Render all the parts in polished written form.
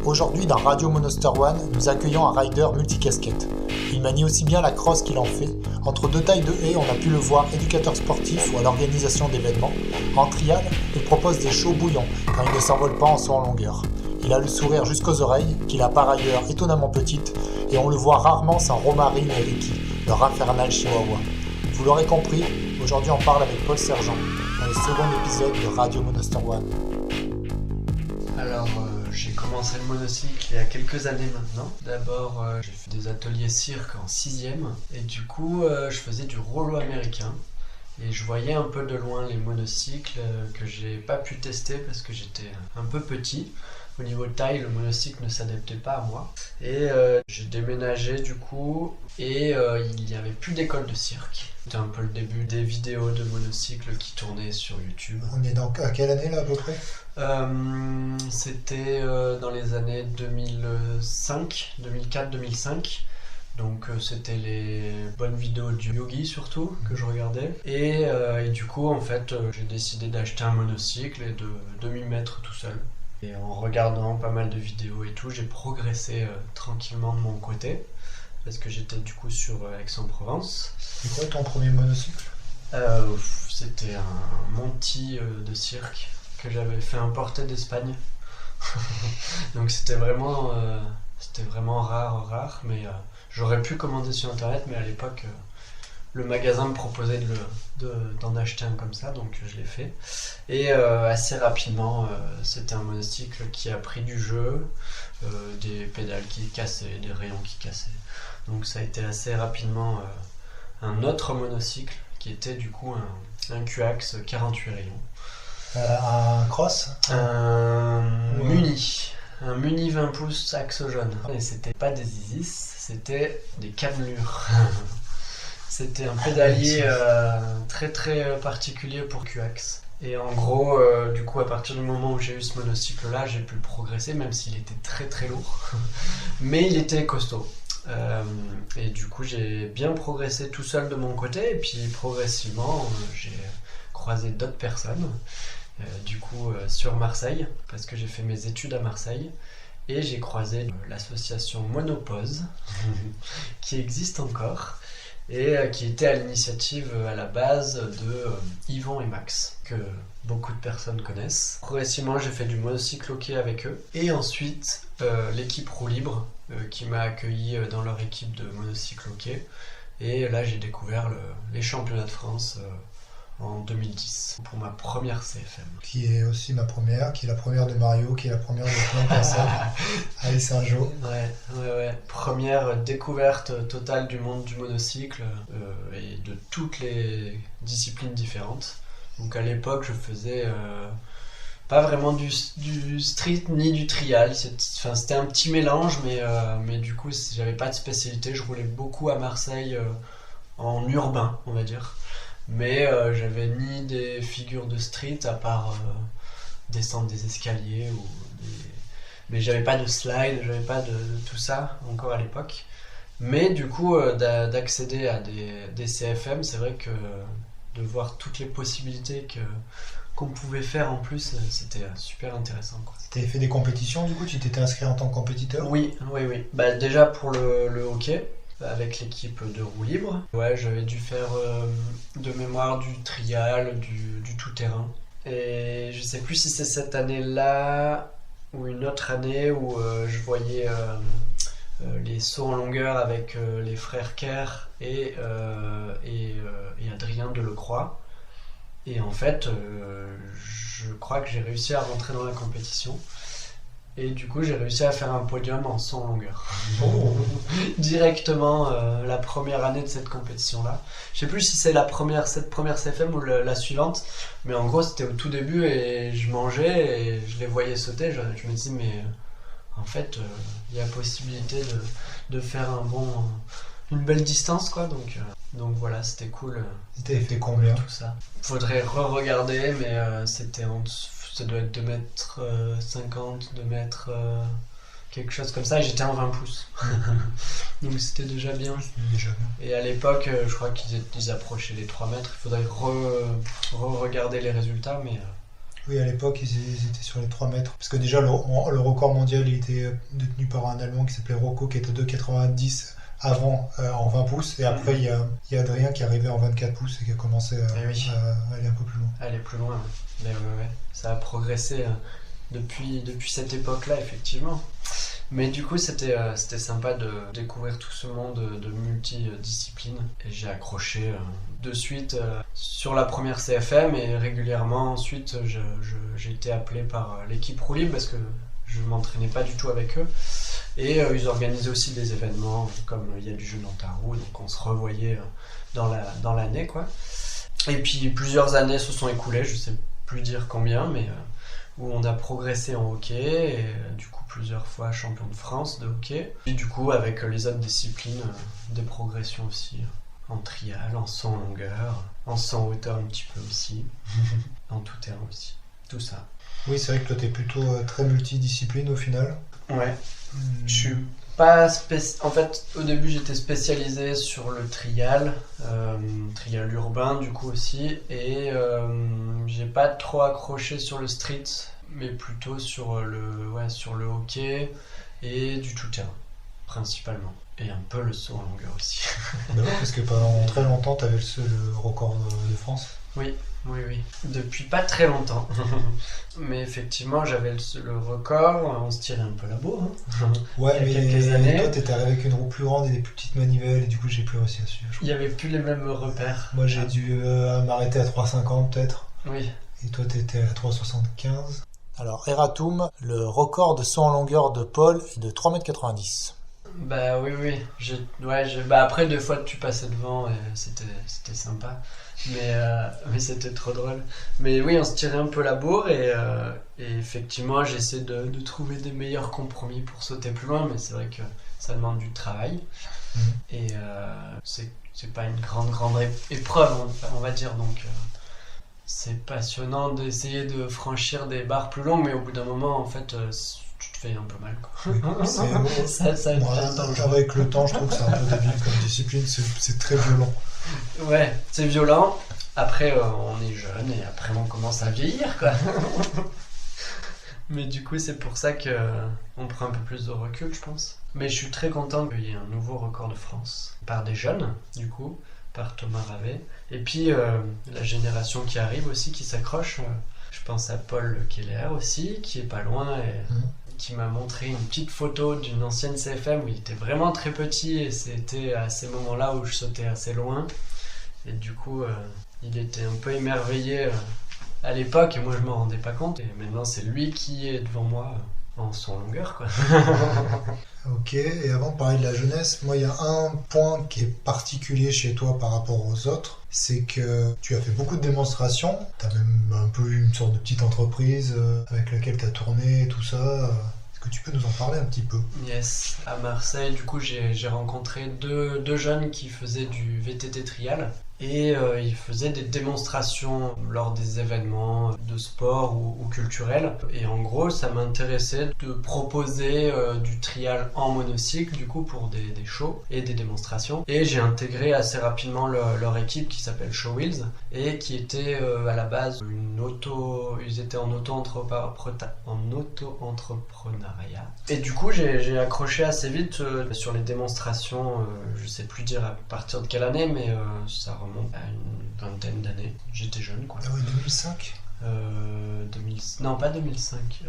Aujourd'hui, dans Radio Monoster One, nous accueillons un rider multicasquette. Il manie aussi bien la crosse qu'il en fait. Entre deux tailles de haies, on a pu le voir éducateur sportif ou à l'organisation d'événements. En trial, il propose des shows bouillants quand il ne s'envole pas en saut en longueur. Il a le sourire jusqu'aux oreilles, qu'il a par ailleurs étonnamment petite, et on le voit rarement sans Romarine et Ricky, leur infernal chihuahua. Vous l'aurez compris, aujourd'hui on parle avec Paul Sergent, dans le second épisode de Radio Monoster One. Alors, j'ai commencé le monocycle il y a quelques années maintenant. D'abord, j'ai fait des ateliers cirque en 6e, et du coup, je faisais du rollo américain. Et je voyais un peu de loin les monocycles que j'ai pas pu tester parce que j'étais un peu petit. Au niveau de taille, le monocycle ne s'adaptait pas à moi. Et j'ai déménagé du coup, et il n'y avait plus d'école de cirque. C'était un peu le début des vidéos de monocycle qui tournaient sur YouTube. On est dans à quelle année là à peu près ? C'était dans les années 2004-2005. Donc c'était les bonnes vidéos du Yogi surtout que je regardais. Et du coup en fait j'ai décidé d'acheter un monocycle et de m'y mettre tout seul. Et en regardant pas mal de vidéos et tout, j'ai progressé tranquillement de mon côté. Parce que j'étais du coup sur Aix-en-Provence. C'est quoi ton premier monocycle ? C'était un Monty de cirque que j'avais fait importer d'Espagne. Donc c'était vraiment rare, mais j'aurais pu commander sur internet, mais à l'époque le magasin me proposait d'en acheter un comme ça, donc je l'ai fait. Et assez rapidement, c'était un monocycle qui a pris du jeu, des pédales qui cassaient, des rayons qui cassaient. Donc ça a été assez rapidement un autre monocycle qui était du coup un QAX 48 rayons. Un cross ? Muni. Un Muni 20 pouces axe jaune. Et c'était pas des Isis, c'était des cannelures. C'était un pédalier très très particulier pour QAX. Et en gros, du coup, à partir du moment où j'ai eu ce monocycle-là, j'ai pu progresser, même s'il était très très lourd. Mais il était costaud. Et du coup, j'ai bien progressé tout seul de mon côté. Et puis progressivement, j'ai croisé d'autres personnes. Du coup sur Marseille, parce que j'ai fait mes études à Marseille, et j'ai croisé l'association Monopause, qui existe encore, et qui était à l'initiative à la base de Yvon et Max, que beaucoup de personnes connaissent. Progressivement, j'ai fait du monocycle hockey avec eux, et ensuite l'équipe Roue Libre, qui m'a accueilli dans leur équipe de monocycle hockey, et là j'ai découvert les championnats de France en 2010, pour ma première CFM. Qui est aussi ma première, qui est la première de Mario, qui est la première de plein de personnes. Allez, Saint-Jean. Ouais. Première découverte totale du monde du monocycle et de toutes les disciplines différentes. Donc à l'époque, je faisais pas vraiment du street ni du trial. C'était un petit mélange, mais du coup, j'avais pas de spécialité. Je roulais beaucoup à Marseille en urbain, on va dire. Mais j'avais ni des figures de street à part descendre des escaliers mais j'avais pas de slide, j'avais pas de tout ça encore à l'époque. Mais du coup d'accéder à des CFM, c'est vrai que de voir toutes les possibilités qu'on pouvait faire en plus, c'était super intéressant, quoi. Tu avais fait des compétitions du coup, tu t'étais inscrit en tant que compétiteur ? Oui. Bah, déjà pour le hockey, avec l'équipe de Roue Libre. Ouais, j'avais dû faire de mémoire du trial, du tout-terrain. Et je sais plus si c'est cette année-là ou une autre année où je voyais les sauts en longueur avec les frères Kerr et Adrien Delecroix. Et en fait, je crois que j'ai réussi à rentrer dans la compétition. Et du coup, j'ai réussi à faire un podium en saut en longueur. Directement la première année de cette compétition-là. Je sais plus si c'est cette première CFM ou la suivante, mais en gros, c'était au tout début et je mangeais et je les voyais sauter. Je me dis, mais en fait, il y a possibilité de faire une belle distance, quoi. Donc voilà, c'était cool. T'avais fait combien ? Tout ça. Faudrait re-regarder, mais c'était ça doit être 2m50, 2m quelque chose comme ça, et j'étais en 20 pouces. Donc c'était déjà bien. Et à l'époque, je crois qu'ils approchaient les 3 mètres. Il faudrait re-regarder les résultats, mais Oui, à l'époque, ils étaient sur les 3 mètres. Parce que déjà, le record mondial il était détenu par un Allemand qui s'appelait Rocco, qui était 2,90 avant en 20 pouces. Et après, il y a Adrien qui est arrivé en 24 pouces et qui a commencé à aller un peu plus loin. Aller plus loin, ouais. Ouais. Ça a progressé depuis cette époque-là, effectivement. Mais du coup, c'était sympa de découvrir tout ce monde de multidisciplines. Et j'ai accroché de suite sur la première CFM et régulièrement ensuite j'ai été appelé par l'équipe roue libre parce que je m'entraînais pas du tout avec eux. Et ils organisaient aussi des événements comme il y a du jeu dans ta roue, donc on se revoyait dans l'année, quoi. Et puis plusieurs années se sont écoulées, je sais plus dire combien, mais où on a progressé en hockey et du coup plusieurs fois champion de France de hockey. Et du coup avec les autres disciplines, des progressions aussi en trial, en saut en longueur, en saut en hauteur un petit peu aussi, en tout terrain aussi, tout ça. Oui, c'est vrai que toi t'es plutôt très multidiscipline au final. Ouais, je suis pas en fait au début j'étais spécialisé sur le trial urbain du coup aussi, et j'ai pas trop accroché sur le street, mais plutôt sur le hockey et du tout terrain principalement, et un peu le saut en longueur aussi. Bah oui, parce que pendant très longtemps t'avais le record de France. Oui, depuis pas très longtemps. Mais effectivement, j'avais le record, on se tirait un peu la bourre. Ouais, il y a mais quelques années. Toi, t'étais arrivé avec une roue plus grande et des plus petites manivelles, et du coup, j'ai plus réussi à suivre. Il n'y avait plus les mêmes repères. Moi, j'ai dû m'arrêter à 3,50 peut-être. Oui. Et toi, t'étais à 3,75. Alors, Eratum, le record de saut en longueur de Paul est de 3,90 m. Bah oui. Bah après, 2 fois, tu passais devant et c'était sympa. Mais c'était trop drôle. Mais oui, on se tirait un peu la bourre et effectivement, j'essaie de trouver des meilleurs compromis pour sauter plus loin, mais c'est vrai que ça demande du travail. Et c'est pas une grande épreuve, on va dire. Donc c'est passionnant d'essayer de franchir des barres plus longues, mais au bout d'un moment, en fait, tu te fais un peu mal, quoi. Oui, ça avec le temps, je trouve que c'est un peu débile comme discipline, c'est très violent. Ouais, c'est violent. Après, on est jeune et après, on commence à vieillir, quoi. Mais du coup, c'est pour ça qu'on prend un peu plus de recul, je pense. Mais je suis très content qu'il y ait un nouveau record de France par des jeunes, du coup, par Thomas Ravet. Et puis, la génération qui arrive aussi, qui s'accroche. Je pense à Paul Keller aussi, qui est pas loin et qui m'a montré une petite photo d'une ancienne CFM où il était vraiment très petit, et c'était à ces moments-là où je sautais assez loin. Et du coup, il était un peu émerveillé à l'époque, et moi je m'en rendais pas compte. Et maintenant, c'est lui qui est devant moi en saut en longueur, quoi. Ok, et avant de parler de la jeunesse, moi il y a un point qui est particulier chez toi par rapport aux autres, c'est que tu as fait beaucoup de démonstrations, tu as même un peu eu une sorte de petite entreprise avec laquelle tu as tourné et tout ça. Est-ce que tu peux nous en parler un petit peu ? Yes, à Marseille, du coup j'ai rencontré deux jeunes qui faisaient du VTT trial. Et ils faisaient des démonstrations lors des événements de sport ou culturels. Et en gros, ça m'intéressait de proposer du trial en monocycle, du coup, pour des shows et des démonstrations. Et j'ai intégré assez rapidement leur équipe qui s'appelle Show Wheels, et qui était à la base ils étaient en auto-entrepreneuriat. Et du coup, j'ai accroché assez vite sur les démonstrations, je sais plus dire à partir de quelle année, mais ça remonte à une vingtaine d'années. J'étais jeune, quoi. Ah oui, 2005 Non, pas 2005.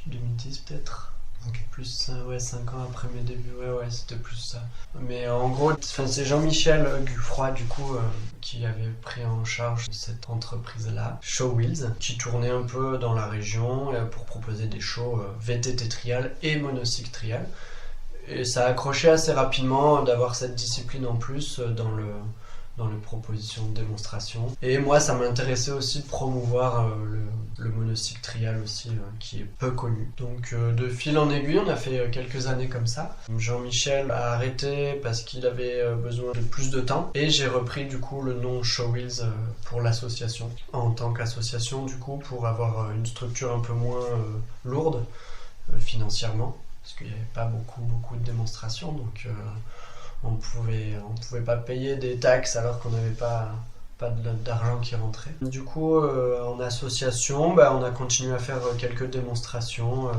2010 peut-être. Ok. Plus 5 ans après mes débuts. Ouais, c'était plus ça. Mais en gros, c'est Jean-Michel Guffroy, du coup, qui avait pris en charge cette entreprise-là, Show Wheels, qui tournait un peu dans la région pour proposer des shows VTT trial et monocycle trial. Et ça a accroché assez rapidement d'avoir cette discipline en plus dans les propositions de démonstration. Et moi, ça m'intéressait aussi de promouvoir le monocycle trial aussi, qui est peu connu. Donc de fil en aiguille, on a fait quelques années comme ça. Jean-Michel a arrêté parce qu'il avait besoin de plus de temps. Et j'ai repris du coup le nom Show Wheels pour l'association. En tant qu'association, du coup, pour avoir une structure un peu moins lourde financièrement. Parce qu'il n'y avait pas beaucoup de démonstrations, donc on pouvait pas payer des taxes alors qu'on n'avait pas pas d'argent qui rentrait. Du coup, en association, on a continué à faire quelques démonstrations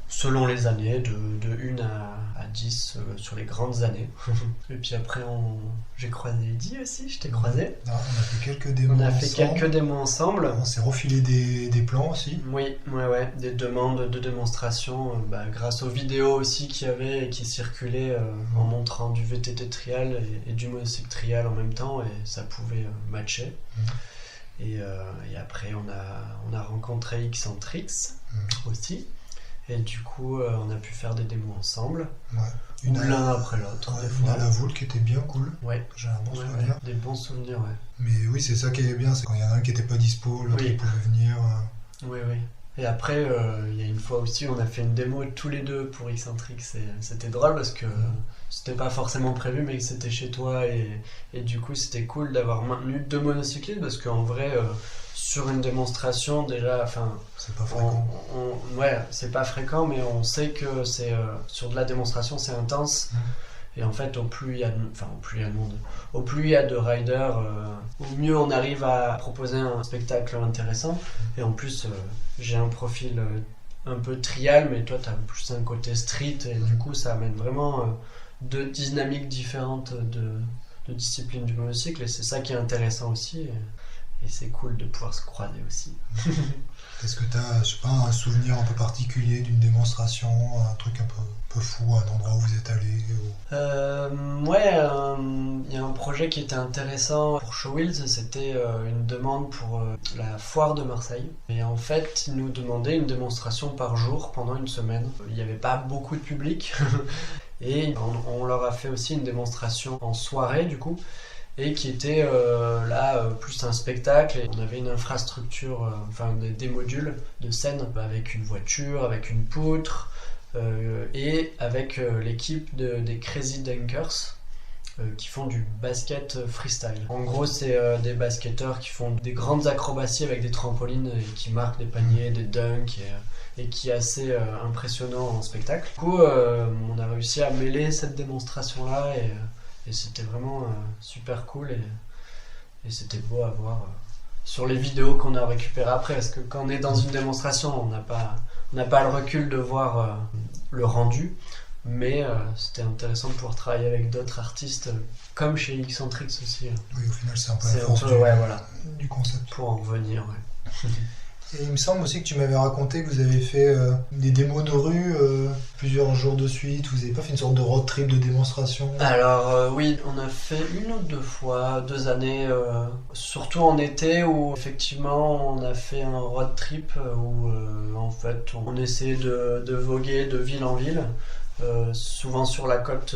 selon les années, de 1 à 10 sur les grandes années. Et puis après, j'ai croisé Eddy aussi, je t'ai croisé. On a fait quelques démos ensemble. Quelques démos ensemble. On s'est refilé des plans aussi. Oui, des demandes de démonstration grâce aux vidéos aussi qu'il y avait et qui circulaient en montrant du VTT trial et du monocycle trial en même temps, et ça pouvait matcher. Et après, on a rencontré Xcentrix aussi. Et du coup, on a pu faire des démos ensemble, l'un après l'autre. Une à la Voule qui était bien cool. Ouais. J'ai un bon souvenir. Des bons souvenirs, ouais. Mais oui, c'est ça qui est bien, c'est quand il y en a un qui n'était pas dispo, l'autre qui pouvait venir. Oui. Et après, il y a une fois aussi, on a fait une démo tous les deux pour Xcentrix. C'était drôle parce que c'était pas forcément prévu, mais que c'était chez toi. Et du coup, c'était cool d'avoir maintenu 2 monocyclistes parce qu'en vrai, sur une démonstration, déjà, c'est pas fréquent. C'est pas fréquent, mais on sait que c'est sur de la démonstration, c'est intense. Et en fait, au plus il y a de monde, au plus il y a de riders, au mieux on arrive à proposer un spectacle intéressant. Et en plus, j'ai un profil un peu trial, mais toi, tu as plus un côté street. Et du coup, ça amène vraiment 2 dynamiques différentes de disciplines du monocycle. Et c'est ça qui est intéressant aussi. Et c'est cool de pouvoir se croiser aussi. Est-ce que tu as, un souvenir un peu particulier d'une démonstration, un truc un peu fou, un endroit où vous êtes allé il y a un projet qui était intéressant pour Showwheels, c'était une demande pour la foire de Marseille. Et en fait, ils nous demandaient une démonstration par jour pendant une semaine. Il n'y avait pas beaucoup de public. Et on leur a fait aussi une démonstration en soirée, du coup. Et qui était plus un spectacle, et on avait une infrastructure, des modules de scène avec une voiture, avec une poutre et avec l'équipe des Crazy Dunkers qui font du basket freestyle. En gros, c'est des basketteurs qui font des grandes acrobaties avec des trampolines et qui marquent des paniers, des dunks et qui est assez impressionnant en spectacle. Du coup, on a réussi à mêler cette démonstration-là et c'était vraiment super cool et c'était beau à voir sur les vidéos qu'on a récupérées après, parce que quand on est dans une démonstration, on n'a pas le recul de voir le rendu, mais c'était intéressant de pouvoir travailler avec d'autres artistes comme chez Xcentrix aussi. Oui, au final c'est un peu la force du concept. Pour en revenir, Et il me semble aussi que tu m'avais raconté que vous avez fait des démos de rue plusieurs jours de suite. Vous n'avez pas fait une sorte de road trip de démonstration? Alors oui, on a fait 1 ou 2 fois, 2 années, surtout en été où effectivement on a fait un road trip où en fait on essayait de voguer de ville en ville, souvent sur la côte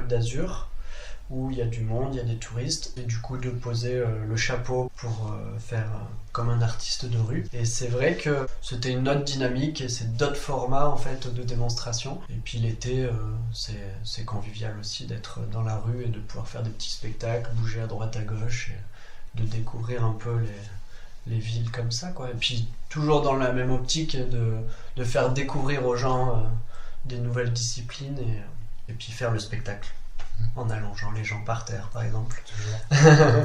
d'Azur, où il y a du monde, il y a des touristes, et du coup de poser le chapeau pour faire comme un artiste de rue. Et c'est vrai que c'était une autre dynamique et c'est d'autres formats en fait de démonstration. Et puis l'été, c'est convivial aussi d'être dans la rue et de pouvoir faire des petits spectacles, bouger à droite à gauche, et de découvrir un peu les villes comme ça, quoi. Et puis toujours dans la même optique de faire découvrir aux gens des nouvelles disciplines et puis faire le spectacle. En allongeant les gens par terre, par exemple.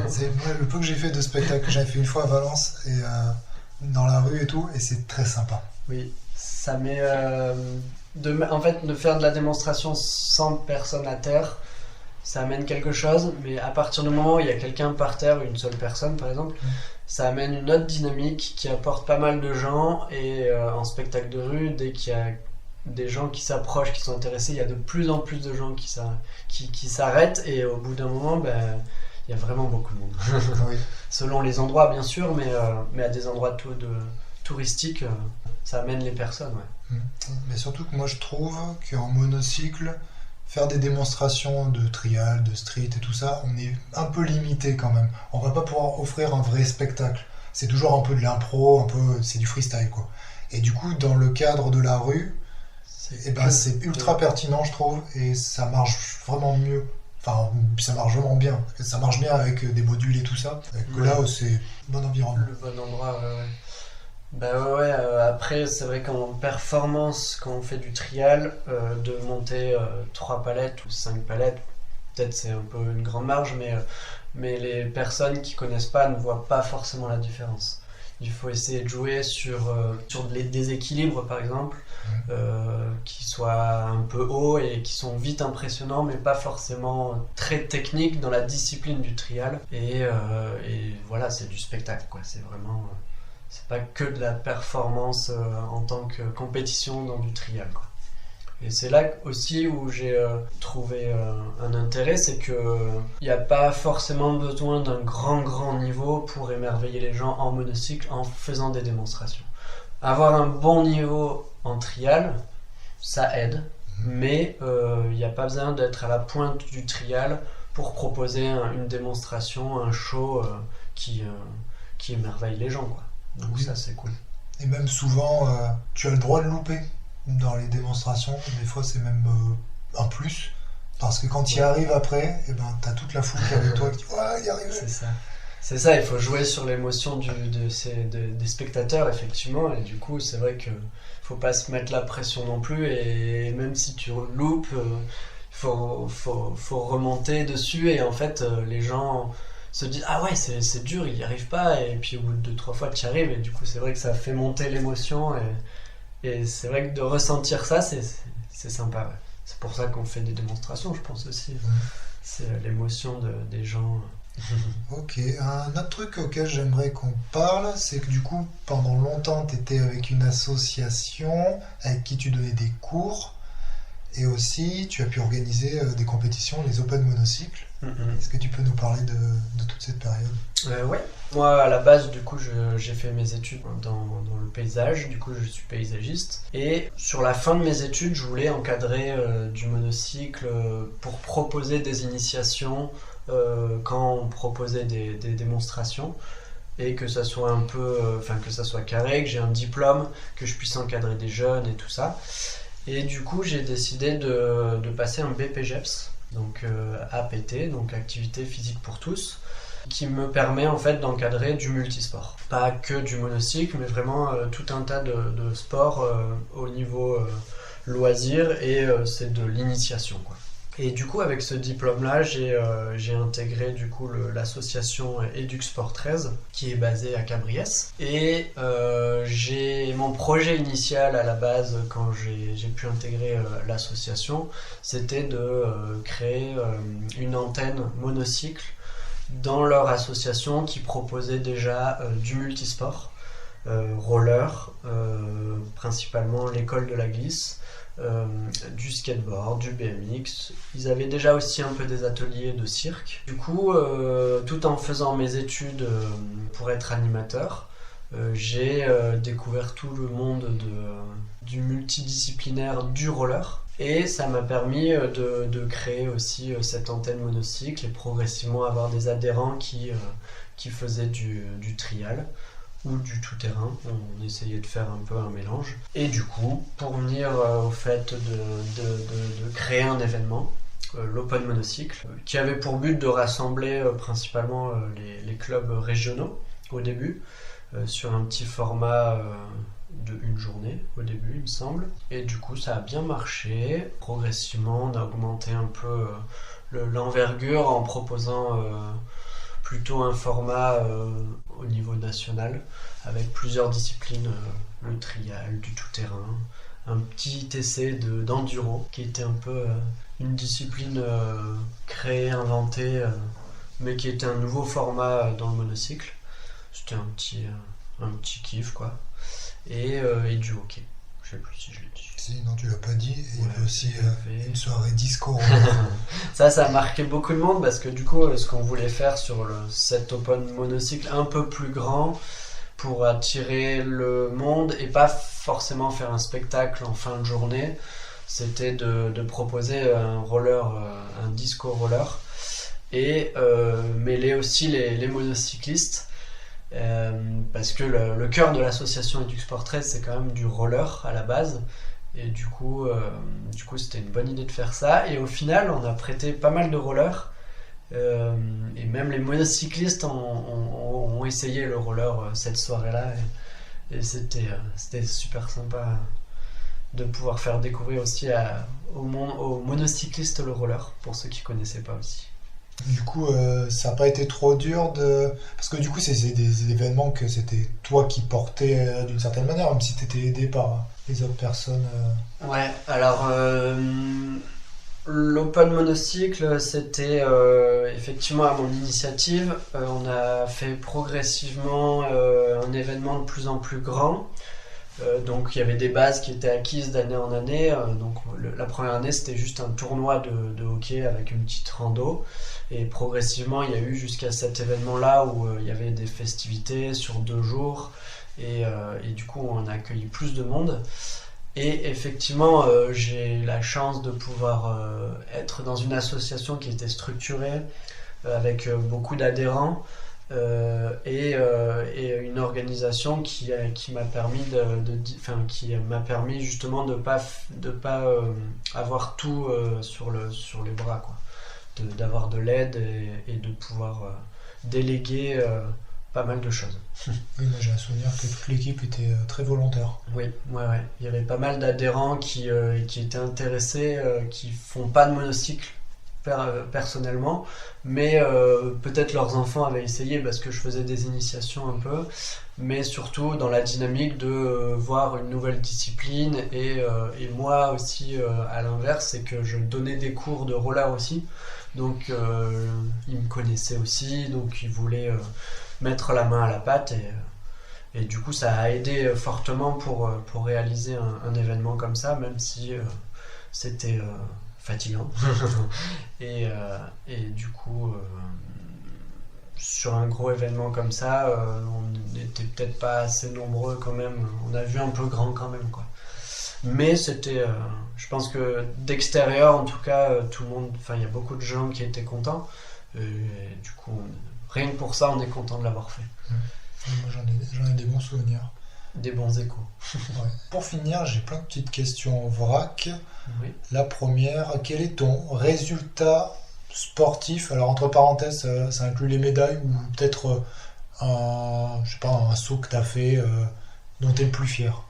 C'est le peu que j'ai fait de spectacle, j'avais fait une fois à Valence, et dans la rue et tout, et c'est très sympa. Oui, ça met... en fait, de faire de la démonstration sans personne à terre, ça amène quelque chose, mais à partir du moment où il y a quelqu'un par terre, une seule personne par exemple, ça amène une autre dynamique qui apporte pas mal de gens, et en spectacle de rue, dès qu'il y a des gens qui s'approchent, qui sont intéressés, il y a de plus en plus de gens qui s'arrêtent, et au bout d'un moment, il y a vraiment beaucoup de monde. Oui. Selon les endroits, bien sûr, mais à des endroits touristiques, ça amène les personnes. Ouais. Mais surtout que moi je trouve qu'en monocycle, faire des démonstrations de trial, de street et tout ça, on est un peu limité quand même. On va pas pouvoir offrir un vrai spectacle. C'est toujours un peu de l'impro, c'est du freestyle, quoi. Et du coup, dans le cadre de la rue, c'est ultra pertinent, je trouve, et ça marche vraiment mieux. Enfin, ça marche vraiment bien. Ça marche bien avec des modules et tout ça. Là, c'est bon environnement. Le bon endroit, ouais. Après, c'est vrai qu'en performance, quand on fait du trial, de monter 3 palettes ou 5 palettes, peut-être c'est un peu une grande marge, mais les personnes qui connaissent pas ne voient pas forcément la différence. Il faut essayer de jouer sur les déséquilibres, par exemple, qui soient un peu hauts et qui sont vite impressionnants, mais pas forcément très techniques dans la discipline du trial. Et voilà, c'est du spectacle, quoi. C'est vraiment... c'est pas que de la performance en tant que compétition dans du trial, quoi. Et c'est là aussi où j'ai trouvé un intérêt, c'est qu'il n'y a pas forcément besoin d'un grand niveau pour émerveiller les gens en monocycle en faisant des démonstrations. Avoir un bon niveau en trial, ça aide, mais il n'y a pas besoin d'être à la pointe du trial pour proposer une démonstration, un show qui émerveille les gens, quoi. Donc oui. Ça, c'est cool. Et même souvent, tu as le droit de louper dans les démonstrations. Des fois, c'est même un plus. Parce que quand tu y arrives après, tu as toute la foule qui est avec toi qui dit « Ouais, y arrive !» C'est ça, il faut jouer sur l'émotion des spectateurs, effectivement. Et du coup, c'est vrai qu'il ne faut pas se mettre la pression non plus. Et même si tu loupes, il faut remonter dessus. Et en fait, les gens se disent « Ah ouais, c'est dur, il n'y arrive pas !» Et puis au bout de 2-3 fois, tu y arrives. Et du coup, c'est vrai que ça fait monter l'émotion. Et c'est vrai que de ressentir ça, c'est sympa. Ouais. C'est pour ça qu'on fait des démonstrations, je pense aussi. C'est l'émotion des gens. Ok, un autre truc auquel j'aimerais qu'on parle, c'est que du coup, pendant longtemps, tu étais avec une association avec qui tu donnais des cours. Et aussi, tu as pu organiser des compétitions, les Open Monocycle. Est-ce que tu peux nous parler de toute cette période ? Ouais. Moi, à la base, du coup, j'ai fait mes études dans le paysage. Du coup, je suis paysagiste. Et sur la fin de mes études, je voulais encadrer du monocycle pour proposer des initiations quand on proposait des démonstrations. Et que ça soit un peu... que ça soit carré, que j'ai un diplôme, que je puisse encadrer des jeunes et tout ça. Et du coup, j'ai décidé de passer un BPGEPS, donc APT, donc Activité Physique pour Tous, qui me permet en fait d'encadrer du multisport. Pas que du monocycle, mais vraiment tout un tas de sports au niveau loisir, et c'est de l'initiation, quoi. Et du coup, avec ce diplôme-là, j'ai intégré du coup l'association EducSport 13, qui est basée à Cabriès. Et mon projet initial à la base, quand j'ai pu intégrer l'association, c'était de créer une antenne monocycle dans leur association qui proposait déjà du multisport, roller, principalement l'école de la glisse, du skateboard, du BMX. Ils avaient déjà aussi un peu des ateliers de cirque. Du coup, tout en faisant mes études pour être animateur, j'ai découvert tout le monde du multidisciplinaire du roller. Et ça m'a permis de créer aussi cette antenne monocycle et progressivement avoir des adhérents qui faisaient du trial ou du tout-terrain. On essayait de faire un peu un mélange. Et du coup, pour venir au fait de créer un événement, l'Open Monocycle, qui avait pour but de rassembler principalement les clubs régionaux au début, sur un petit format de une journée au début, il me semble. Et du coup, ça a bien marché. Progressivement, on a augmenté un peu l'envergure en proposant plutôt un format au niveau national, avec plusieurs disciplines, le trial, du tout-terrain, un petit essai d'enduro, qui était un peu une discipline créée, inventée, mais qui était un nouveau format dans le monocycle. C'était un petit kiff, quoi. Et du hockey. Je sais plus si je l'ai dit. Si, non, tu l'as pas dit. Et il y avait aussi une soirée disco. Ça a marqué beaucoup de monde, parce que du coup, ce qu'on voulait faire sur cet Open Monocycle un peu plus grand, pour attirer le monde et pas forcément faire un spectacle en fin de journée, c'était de proposer un roller, un disco roller, et mêler aussi les monocyclistes. Parce que le cœur de l'association EducSport 13, c'est quand même du roller à la base, et du coup c'était une bonne idée de faire ça. Et au final, on a prêté pas mal de rollers, et même les monocyclistes ont essayé le roller cette soirée-là, et c'était super sympa de pouvoir faire découvrir aussi aux monocyclistes le roller, pour ceux qui connaissaient pas aussi. Du coup, ça n'a pas été trop dur de... Parce que du coup, c'est des événements que c'était toi qui portais d'une certaine manière, même si tu étais aidé par les autres personnes. Ouais, alors l'Open Monocycle, c'était effectivement à mon initiative. On a fait progressivement un événement de plus en plus grand. Donc il y avait des bases qui étaient acquises d'année en année. Donc la première année, c'était juste un tournoi de hockey avec une petite rando. Et progressivement, il y a eu jusqu'à cet événement-là où il y avait des festivités sur 2 jours. Et du coup, on a accueilli plus de monde. Et effectivement, j'ai la chance de pouvoir être dans une association qui était structurée avec beaucoup d'adhérents et une organisation qui m'a permis qui m'a permis justement de pas avoir tout sur les bras, quoi. D'avoir de l'aide et de pouvoir déléguer pas mal de choses. Oui, moi j'ai un souvenir que toute l'équipe était très volontaire. Oui, ouais. Il y avait pas mal d'adhérents qui étaient intéressés, qui font pas de monocycle personnellement, mais peut-être leurs enfants avaient essayé parce que je faisais des initiations un peu, mais surtout dans la dynamique de voir une nouvelle discipline et moi aussi à l'inverse, c'est que je donnais des cours de roller aussi, donc ils me connaissaient aussi, donc ils voulaient mettre la main à la pâte et du coup ça a aidé fortement pour réaliser un événement comme ça, même si c'était fatigant et du coup sur un gros événement comme ça on n'était peut-être pas assez nombreux quand même, on a vu un peu grand quand même, quoi. Mais c'était je pense que d'extérieur en tout cas tout le monde, enfin il y a beaucoup de gens qui étaient contents et du coup rien que pour ça on est content de l'avoir fait. Moi j'en ai des bons souvenirs. Des bons échos. Ouais. Pour finir, j'ai plein de petites questions en vrac. Oui. La première, quel est ton résultat sportif? Alors entre parenthèses, ça inclut les médailles ou peut-être un saut que tu as fait dont tu es le plus fier.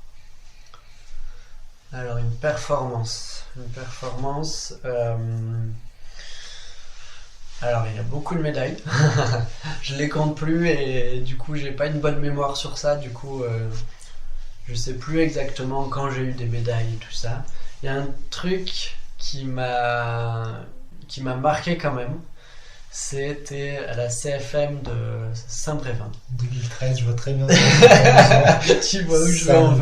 Alors une performance. Alors il y a beaucoup de médailles. Je les compte plus et du coup j'ai pas une bonne mémoire sur ça. Du coup je sais plus exactement quand j'ai eu des médailles et tout ça. Il y a un truc qui m'a marqué quand même. C'était à la CFM de Saint-Brévin. 2013, je vois très bien. Tu vois où je veux en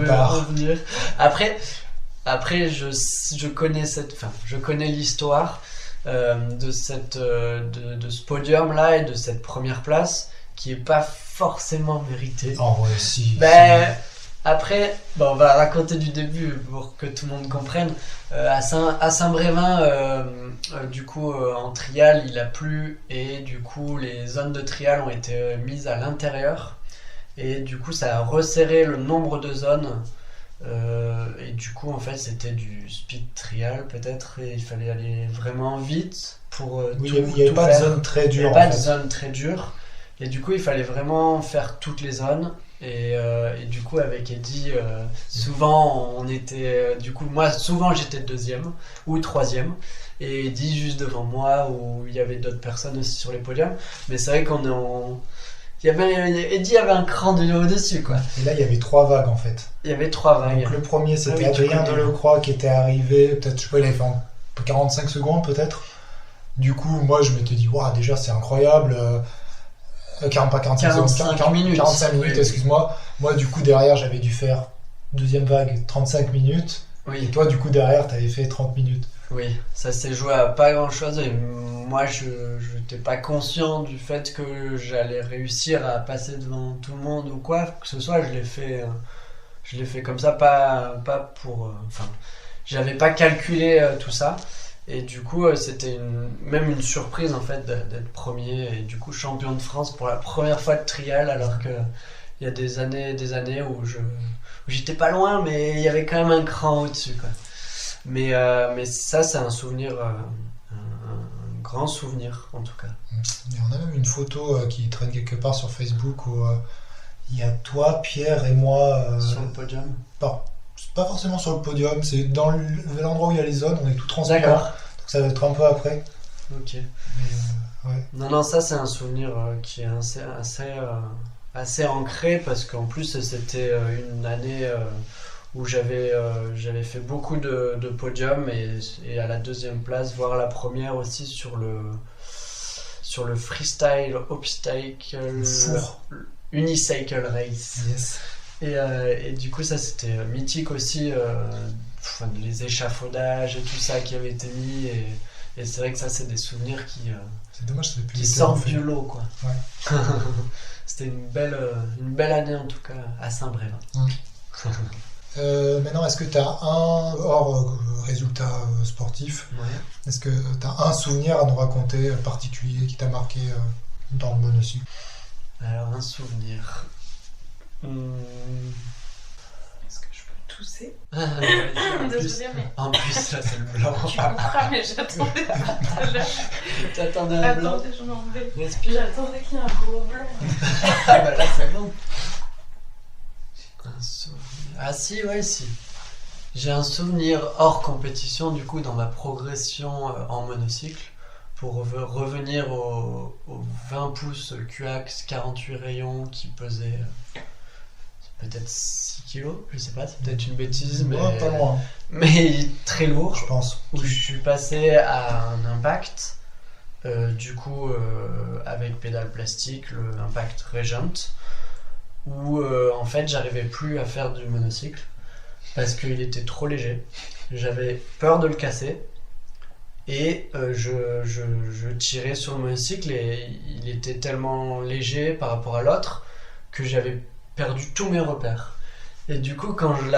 venir. Après je connais l'histoire de ce podium là et de cette première place qui est pas forcément méritée. Oh ouais, si. Après, on va raconter du début pour que tout le monde comprenne. À Saint-Brévin, du coup, en trial, il a plu et du coup, les zones de trial ont été mises à l'intérieur. Et du coup, ça a resserré le nombre de zones. Et du coup, en fait, c'était du speed trial peut-être. Et il fallait aller vraiment vite pour oui, tout il n'y avait tout pas faire. de zone très dure. Il n'y avait pas de zone très dure. Et du coup, il fallait vraiment faire toutes les zones. Et du coup, avec Eddy, souvent, on était... du coup, moi, souvent, j'étais deuxième ou troisième. Et Eddy, juste devant moi, où il y avait d'autres personnes aussi sur les podiums. Mais c'est vrai qu'on est en... Eddy avait un cran de au-dessus, quoi. Et là, il y avait 3 vagues, en fait. Il y avait 3 vagues. Donc, le premier, c'était oui, Adrien Delecroix qui était arrivé. Peut-être, je sais pas, il avait fait en 45 secondes, peut-être. Du coup, moi, je m'étais dit, waouh, déjà, c'est incroyable. 45 minutes, oui. Excuse-moi. Moi, du coup, derrière, j'avais dû faire deuxième vague 35 minutes. Oui. Et toi, du coup, derrière, t'avais fait 30 minutes. Oui, ça s'est joué à pas grand-chose. Et moi, je n'étais pas conscient du fait que j'allais réussir à passer devant tout le monde ou quoi que ce soit. Je l'ai fait comme ça, pas pour... j'avais pas calculé tout ça. Et du coup, c'était même une surprise en fait d'être premier et du coup champion de France pour la première fois de trial, alors que il y a des années où j'étais pas loin, mais il y avait quand même un cran au-dessus, quoi. Mais ça, c'est un souvenir, un grand souvenir en tout cas. Et on a même une photo qui traîne quelque part sur Facebook où il y a toi, Pierre et moi sur le podium. Pas forcément sur le podium, c'est dans l'endroit où il y a les zones, on est tout transpirants. D'accord. Donc ça va être un peu après. Ok. Mais Ouais. Non, ça c'est un souvenir qui est assez ancré parce qu'en plus c'était une année où j'avais fait beaucoup de podiums et à la deuxième place, voire la première aussi sur le freestyle obstacle Four. unicycle race. Yes. Et du coup ça c'était mythique aussi, les échafaudages et tout ça qui avait été mis et c'est vrai que ça c'est des souvenirs C'est dommage, ça fait plus qui été sortent refait. du lot quoi. Ouais. C'était une belle année en tout cas à Saint-Brévin. Maintenant, est-ce que tu as hors résultat sportif, Ouais. est-ce que tu as un souvenir à nous raconter particulier qui t'a marqué dans le monocycle? Alors un souvenir. Est-ce que je peux tousser? En plus, Désolée, mais en plus, là c'est le blanc. tu comprends, mais j'attendais tout à l'heure. T'attendais un blanc. Attendez, je m'en vais. Respire. J'attendais qu'il y ait un gros blanc. Ah bah là c'est bon. Un souvenir. Ah si. J'ai un souvenir hors compétition du coup dans ma progression en monocycle pour revenir au 20 pouces QAX 48 rayons qui pesait peut-être 6 kilos, je sais pas, c'est peut-être une bêtise, mais, Ouais, pas loin, mais très lourd. je pense. Où je suis passé à un impact, avec pédale plastique, le impact Regent, où en fait j'arrivais plus à faire du monocycle parce qu'il était trop léger. J'avais peur de le casser et je tirais sur le monocycle et il était tellement léger par rapport à l'autre que j'avais perdu tous mes repères. Et du coup quand je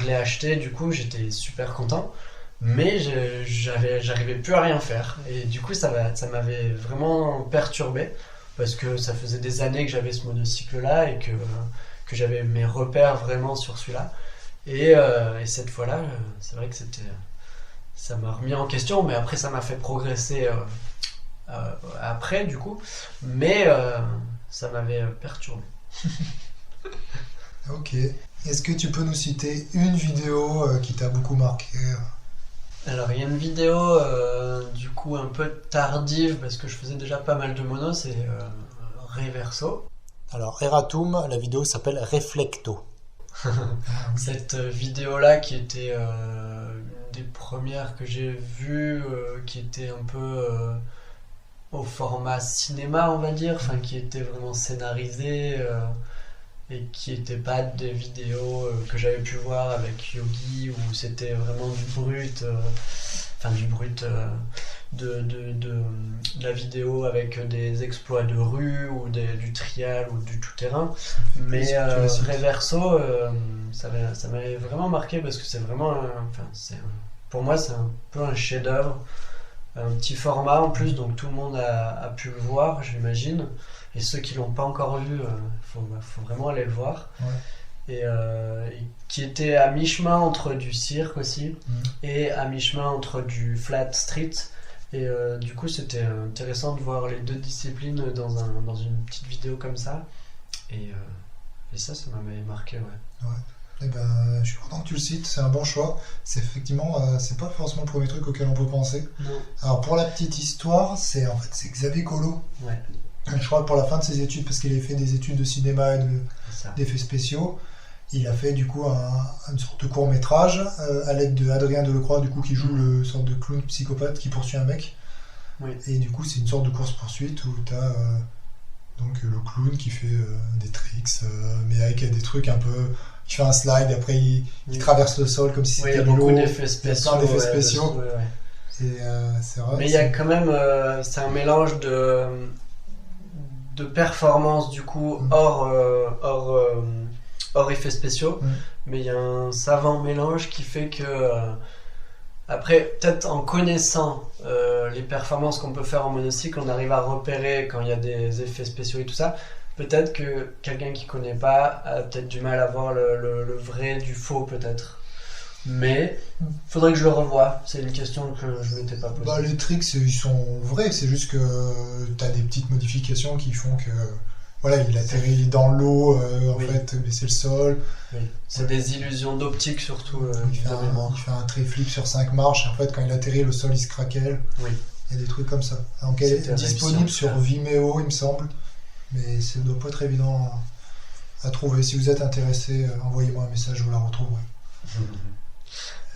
l'ai acheté, du coup j'étais super content. Mais j'arrivais plus à rien faire. Et du coup, ça m'avait vraiment perturbé. Parce que ça faisait des années que j'avais ce monocycle-là et que j'avais mes repères vraiment sur celui-là. Et cette fois-là, c'est vrai que ça m'a remis en question. Mais après, ça m'a fait progresser après, du coup. Mais ça m'avait perturbé. Ok. Est-ce que tu peux nous citer une vidéo qui t'a beaucoup marqué? Alors il y a une vidéo du coup un peu tardive parce que je faisais déjà pas mal de mono, c'est Reverso. Alors, Eratum, la vidéo s'appelle Reflecto. Cette vidéo-là qui était une des premières que j'ai vues, qui était un peu au format cinéma on va dire, enfin qui était vraiment scénarisée et qui n'était pas des vidéos que j'avais pu voir avec Yogi où c'était vraiment du brut, de la vidéo avec des exploits de rue ou du trial ou du tout-terrain. Mais Reverso, ça m'avait vraiment marqué parce que c'est vraiment, pour moi c'est un peu un chef-d'œuvre, un petit format en plus, donc tout le monde a pu le voir, j'imagine. Et ceux qui l'ont pas encore vu, faut vraiment aller le voir. Ouais. Et qui était à mi-chemin entre du cirque aussi et à mi-chemin entre du flat street. Et du coup, c'était intéressant de voir les deux disciplines dans une petite vidéo comme ça. Et ça m'avait marqué, ouais. Eh ben, je suis content que tu le cites, c'est un bon choix. C'est effectivement, c'est pas forcément le premier truc auquel on peut penser. Non. Alors pour la petite histoire, c'est Xavier Collot. Ouais. Je crois que pour la fin de ses études, parce qu'il avait fait des études de cinéma et C'est ça. d'effets spéciaux, il a fait du coup une sorte de court métrage à l'aide de Adrien Delecroix, du coup qui joue le sorte de clown psychopathe qui poursuit un mec. Oui. Et du coup c'est une sorte de course poursuite où t'as donc le clown qui fait des tricks, mais avec des trucs un peu, il fait un slide, après il traverse le sol comme si Oui, il y c'était a de l'eau. beaucoup d'effets spéciaux. plein d'effets ouais, spéciaux. dessus, ouais. Et c'est vrai. Mais il y a quand même, c'est un mélange de performance du coup hors effets spéciaux, mais il y a un savant mélange qui fait que après peut-être en connaissant les performances qu'on peut faire en monocycle, on arrive à repérer quand il y a des effets spéciaux et tout ça. Peut-être que quelqu'un qui connaît pas a peut-être du mal à voir le vrai du faux peut-être. Mais faudrait que je le revoie. C'est une question que je m'étais pas posée. Bah, les tricks ils sont vrais, c'est juste que t'as des petites modifications qui font que voilà, il atterrit dans l'eau, en Oui. fait, baisser le sol. Oui. C'est des illusions d'optique surtout. Il fait un trait flip sur 5 marches, et en fait quand il atterrit le sol il se craquelle. Oui. Il y a des trucs comme ça. Donc elle C'était est disponible réussi, sur ça. Vimeo, il me semble. Mais ça doit pas être évident à trouver. Si vous êtes intéressé, envoyez-moi un message, je vous la retrouverai.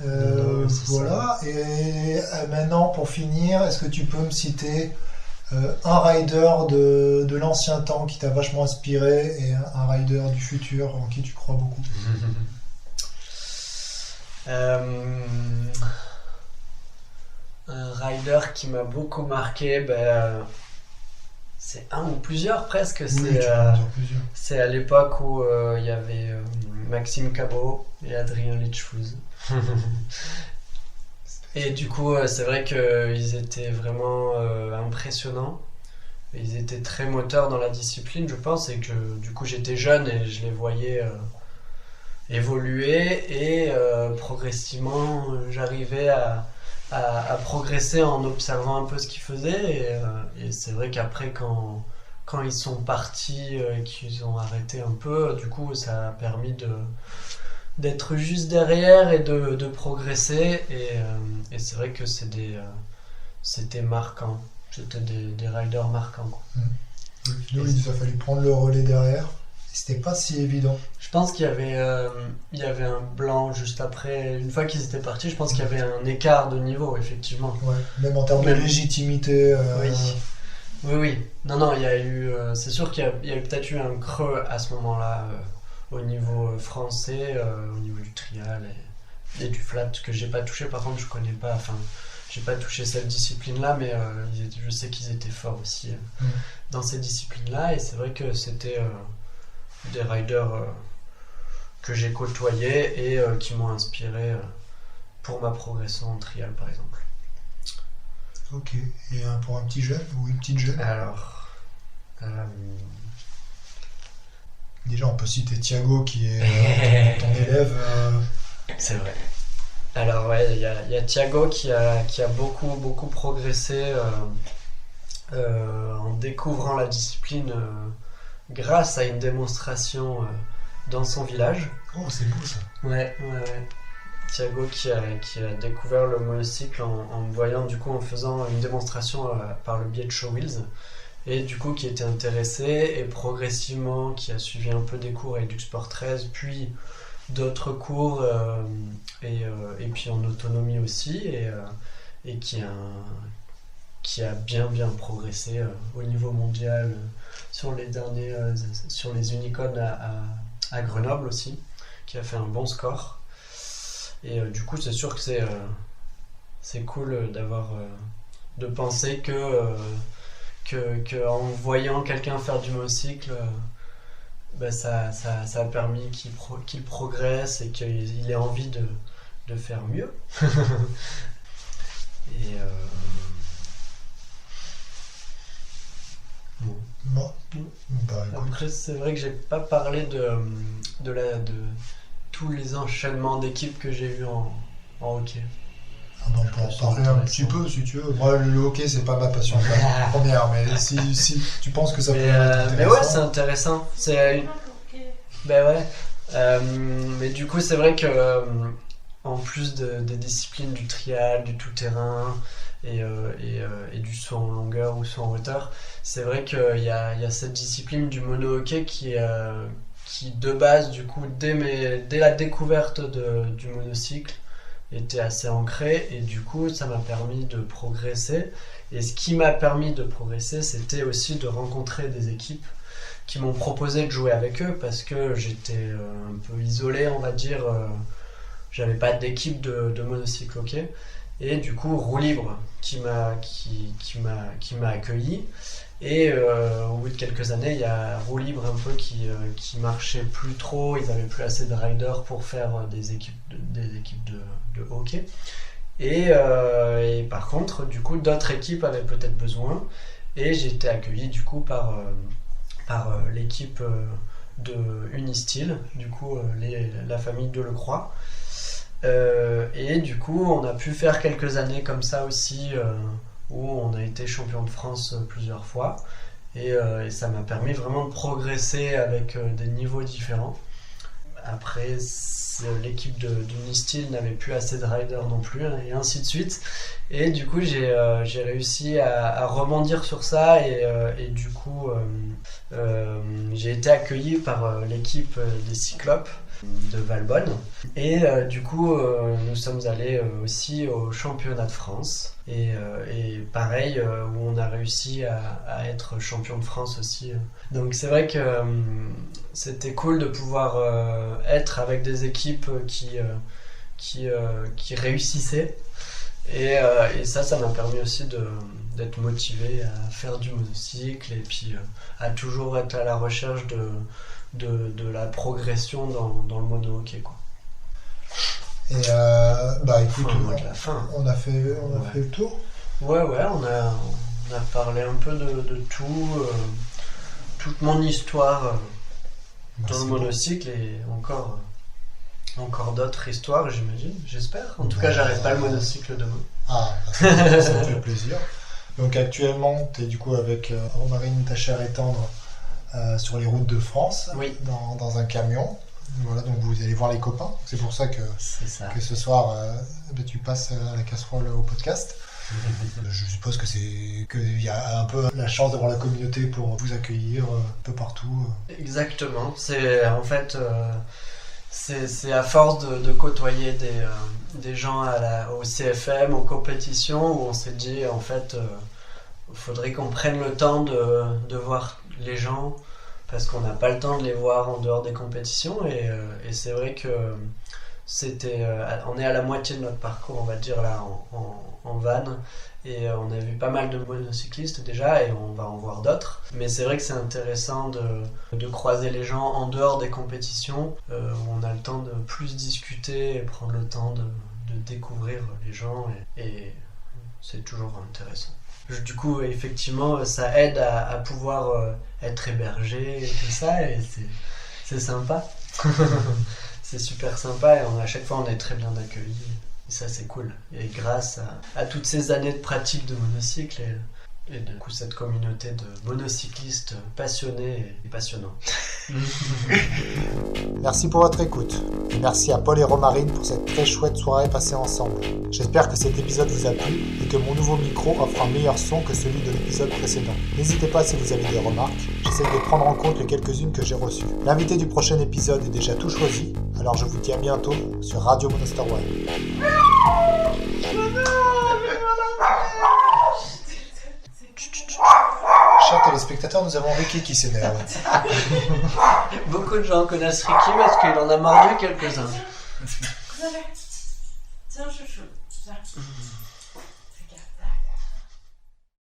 Non, c'est Voilà. Et maintenant, pour finir, est-ce que tu peux me citer un rider de l'ancien temps qui t'a vachement inspiré et un rider du futur en qui tu crois beaucoup? Un rider qui m'a beaucoup marqué, c'est un ou plusieurs presque. Oui, C'est tu peux en dire plusieurs. c'est à l'époque où il y avait Maxime Cabot et Adrien Litschfuz. Et du coup, c'est vrai qu'ils étaient vraiment impressionnants. Ils étaient très moteurs dans la discipline, je pense, et que du coup j'étais jeune et je les voyais évoluer et progressivement j'arrivais à progresser en observant un peu ce qu'ils faisaient et c'est vrai qu'après quand ils sont partis et qu'ils ont arrêté un peu, du coup ça a permis d'être juste derrière et de progresser et c'est vrai que c'était marquant. C'était des riders marquants, quoi. Nous, il nous a fallu prendre le relais derrière. C'était pas si évident. Je pense qu'il y avait un blanc juste après. Une fois qu'ils étaient partis, je pense qu'il y avait un écart de niveau, effectivement. Ouais, même en termes de Même- légitimité. Oui. Oui. Non, il y a eu. C'est sûr qu'il y a peut-être eu un creux à ce moment-là au niveau français, au niveau du trial et du flat que j'ai pas touché. Par contre, je connais pas. Enfin, j'ai pas touché cette discipline-là, mais je sais qu'ils étaient forts aussi dans ces disciplines-là. Et c'est vrai que c'était des riders que j'ai côtoyés et qui m'ont inspiré pour ma progression en trial, par exemple. Ok. Et pour un petit jeune ou une petite jeune? Alors, Déjà, on peut citer Thiago qui est ton élève. c'est vrai. Alors ouais, il y a Thiago qui a beaucoup progressé en découvrant la discipline grâce à une démonstration dans son village. Oh, c'est beau ça. Ouais. Thiago qui a découvert le monocycle en me voyant du coup en faisant une démonstration par le biais de Show Wheels et du coup qui était intéressé et progressivement qui a suivi un peu des cours à EduSport 13 puis d'autres cours et puis en autonomie aussi et qui a bien progressé au niveau mondial sur les Unicones à Grenoble aussi, qui a fait un bon score. Et du coup, c'est sûr que c'est cool de penser que en voyant quelqu'un faire du monocycle, ça a permis qu'il progresse et qu'il ait envie de faire mieux. Et bon. Bon. Bah, écoute. Après, c'est vrai que j'ai pas parlé de tous les enchaînements d'équipes que j'ai eu en hockey. On peut en parler un petit peu si tu veux. Moi, le hockey, c'est pas ma passion première, mais si tu penses que ça peut être mais ouais, intéressant. c'est intéressant. Ben ouais. Mais du coup, c'est vrai que en plus des disciplines du trial, du tout-terrain et du saut en longueur ou saut en hauteur, c'est vrai qu'il y a cette discipline du mono-hockey qui de base, du coup, dès la découverte du monocycle, était assez ancrée et du coup, ça m'a permis de progresser. Et ce qui m'a permis de progresser, c'était aussi de rencontrer des équipes qui m'ont proposé de jouer avec eux parce que j'étais un peu isolé, on va dire. J'avais pas d'équipe de monocycle hockey. Et du coup, Roue Libre qui m'a accueilli. Et au bout de quelques années, il y a Roue Libre un peu qui marchait plus trop. Ils n'avaient plus assez de riders pour faire des équipes de hockey. Et par contre, du coup, d'autres équipes avaient peut-être besoin. Et j'ai été accueilli du coup par l'équipe de Unistyle, du coup la famille de Lecroix. Et du coup, on a pu faire quelques années comme ça aussi, où on a été champion de France plusieurs fois. Et ça m'a permis vraiment de progresser avec des niveaux différents. après, l'équipe du Nistil n'avait plus assez de riders non plus, hein, et ainsi de suite. Et du coup, j'ai réussi à rebondir sur ça, et du coup, j'ai été accueilli par l'équipe des Cyclopes de Valbonne. Et du coup, nous sommes allés aussi au championnat de France. Et pareil, où on a réussi à être champion de France aussi. Donc c'est vrai que c'était cool de pouvoir être avec des équipes qui réussissaient. Et ça m'a permis aussi d'être motivé à faire du monocycle et puis à toujours être à la recherche de la progression dans le mono-hockey, quoi. Et écoute, de la fin. On a fait le tour. Ouais, on a parlé un peu de tout, toute mon histoire dans le monocycle et encore d'autres histoires, j'espère. En tout cas, j'arrête pas le monocycle demain. Ah, ça me fait plaisir. Donc actuellement, tu es du coup avec Romarine, ta chère et tendre, sur les routes de France, oui. dans un camion. Voilà, donc vous allez voir les copains. C'est pour ça que ce soir, tu passes à la casserole au podcast. Je suppose qu'il y a un peu la chance d'avoir la communauté pour vous accueillir un peu partout. Exactement. C'est en fait c'est à force de côtoyer des gens au CFM, aux compétitions, où on s'est dit en fait faudrait qu'on prenne le temps de voir les gens, parce qu'on n'a pas le temps de les voir en dehors des compétitions, et c'est vrai que on est à la moitié de notre parcours, on va dire, là en van, et on a vu pas mal de monocyclistes déjà, et on va en voir d'autres, mais c'est vrai que c'est intéressant de croiser les gens en dehors des compétitions, où on a le temps de plus discuter et prendre le temps de découvrir les gens, et c'est toujours intéressant. Du coup, effectivement, ça aide à pouvoir être hébergé et tout ça, et c'est sympa. C'est super sympa, et à chaque fois on est très bien accueillis, et ça c'est cool. Et grâce à toutes ces années de pratique de monocycle et du coup cette communauté de monocyclistes passionnés et passionnants. Merci pour votre écoute, et merci à Paul et Romarine pour cette très chouette soirée passée ensemble. J'espère que cet épisode vous a plu et que mon nouveau micro offre un meilleur son que celui de l'épisode précédent. N'hésitez pas si vous avez des remarques, j'essaie de prendre en compte les quelques-unes que j'ai reçues. L'invité du prochain épisode est déjà tout choisi, alors je vous dis à bientôt sur Radio Monostar One. Chers téléspectateurs, nous avons Ricky qui s'énerve. Beaucoup de gens connaissent Ricky parce qu'il en a mordu quelques-uns. Tiens, chouchou. Tiens.